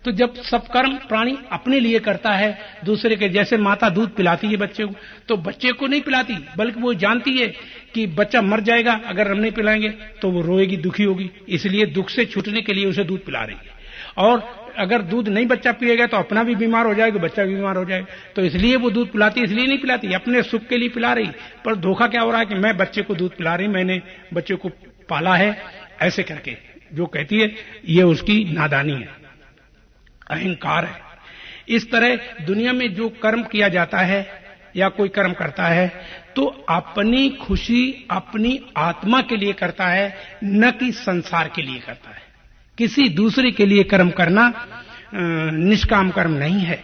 तो जब सब कर्म प्राणी अपने लिए करता है, दूसरे के, जैसे माता दूध पिलाती है बच्चे को, तो बच्चे को नहीं पिलाती, बल्कि वो जानती है कि बच्चा मर जाएगा अगर हम नहीं पिलाएंगे, तो वो रोएगी, दुखी होगी, इसलिए दुख से छूटने के लिए उसे दूध पिला रही है। और अगर दूध नहीं बच्चा पिएगा तो अपना भी बीमार हो जाएगा, बच्चा भी बीमार हो जाएगा, तो इसलिए वो दूध पिलाती, इसलिए नहीं पिलाती, अपने सुख के लिए पिला रही। पर धोखा क्या हो रहा है कि मैं बच्चे को दूध पिला रही, मैंने बच्चे को पाला है, ऐसे करके जो कहती है ये उसकी नादानी है, अहंकार है। इस तरह दुनिया में जो कर्म किया जाता है या कोई कर्म करता है तो अपनी खुशी अपनी आत्मा के लिए करता है, न कि संसार के लिए करता है। किसी दूसरे के लिए कर्म करना निष्काम कर्म नहीं है,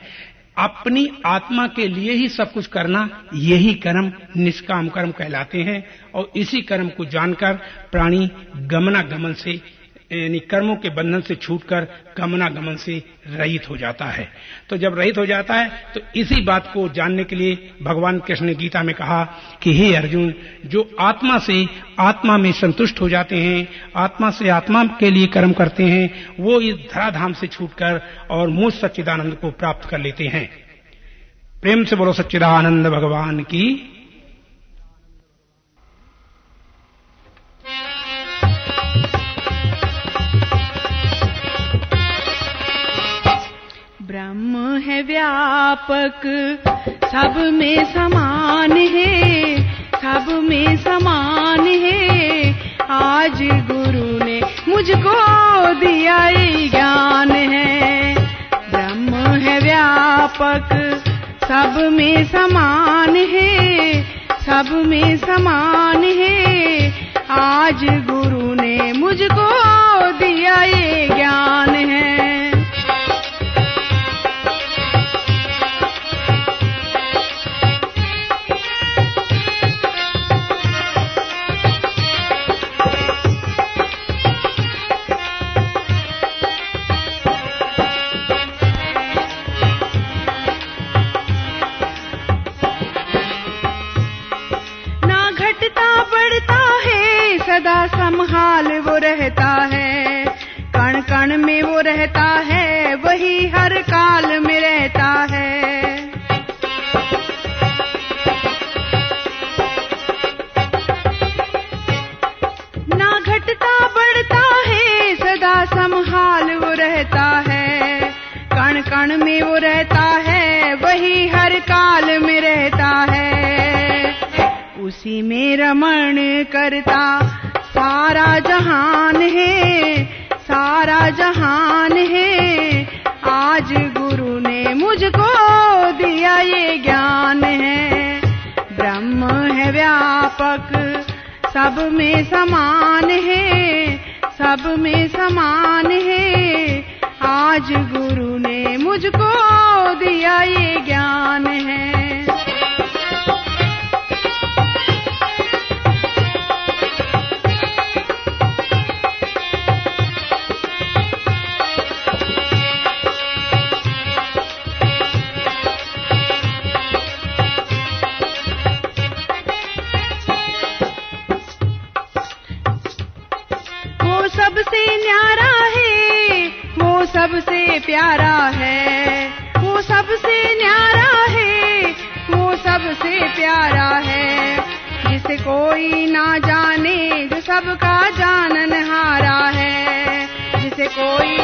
अपनी आत्मा के लिए ही सब कुछ करना, यही कर्म निष्काम कर्म कहलाते हैं। और इसी कर्म को जानकर प्राणी गमनागमन से, यानी कर्मों के बंधन से छूटकर गमनागमन से रहित हो जाता है। तो जब रहित हो जाता है तो इसी बात को जानने के लिए भगवान कृष्ण ने गीता में कहा कि हे अर्जुन, जो आत्मा से आत्मा में संतुष्ट हो जाते हैं, आत्मा से आत्मा के लिए कर्म करते हैं, वो इस धराधाम से छूटकर और मुझ सच्चिदानंद को प्राप्त कर लेते हैं। प्रेम से बोलो सच्चिदानंद भगवान की। ब्रह्म है व्यापक, सब में समान है, सब में समान है, आज गुरु ने मुझको दिया ये ज्ञान है। ब्रह्म है व्यापक, सब में समान है, सब में समान है, आज गुरु ने मुझको दिया ये ज्ञान है। सदा संभाल वो रहता है, कण कण में वो रहता है, वही हर काल में रहता है। प्राण में वो रहता है, वही हर काल में रहता है, उसी में रमण करता सारा जहान है, सारा जहान है। आज गुरु ने मुझको दिया ये ज्ञान है, ब्रह्म है व्यापक सब में समान है, सब में समान है। आज गुरु ने मुझको दिया ये ज्ञान है। सबसे न्यारा है, वो सबसे प्यारा है, वो सबसे न्यारा है, वो सबसे प्यारा है। जिसे कोई ना जाने, जो सबका जाननहारा है, जिसे कोई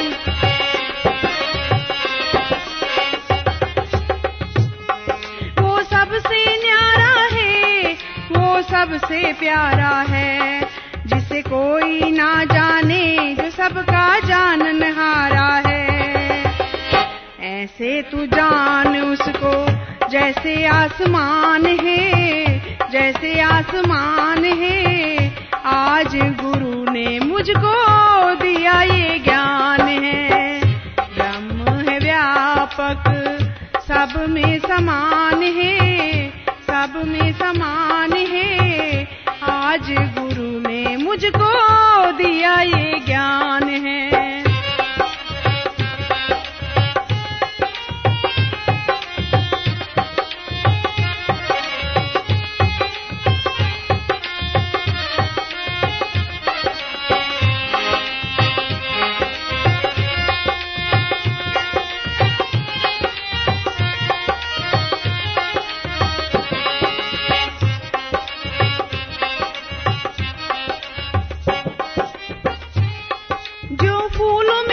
वो सबसे न्यारा है, वो सबसे प्यारा है। जिसे कोई ना जाने, जो सबका जाननहारा है। ऐसे तू जान उसको जैसे आसमान है, जैसे आसमान है। आज गुरु ने मुझको दिया ये ज्ञान है, ब्रह्म है व्यापक सब में समान है, सब में समान है। आज गुरु ने मुझको दिया ये ज्ञान है।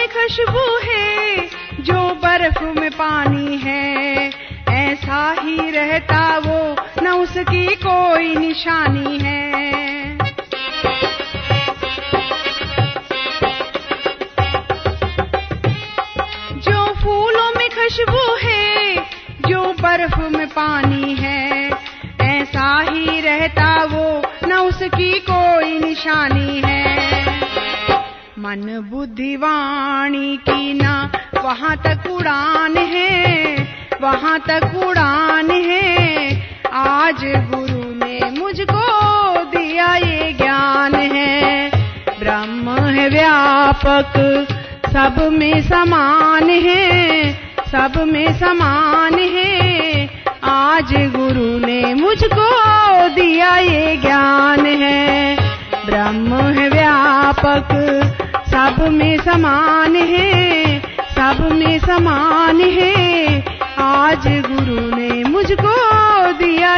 खुशबू है, जो बर्फ में पानी है, ऐसा ही रहता वो, न उसकी कोई निशानी है। जो फूलों में खुशबू है, जो बर्फ में पानी है, ऐसा ही रहता वो, न उसकी कोई निशानी है। मन बुद्धि वाणी की ना वहाँ तक उड़ान है, वहाँ तक उड़ान है। आज गुरु ने मुझको दिया ये ज्ञान है, ब्रह्म है व्यापक सब में समान है, सब में समान है। आज गुरु ने मुझको दिया ये ज्ञान है, ब्रह्म है व्यापक सब में समान है, सब में समान है। आज गुरु ने मुझको दिया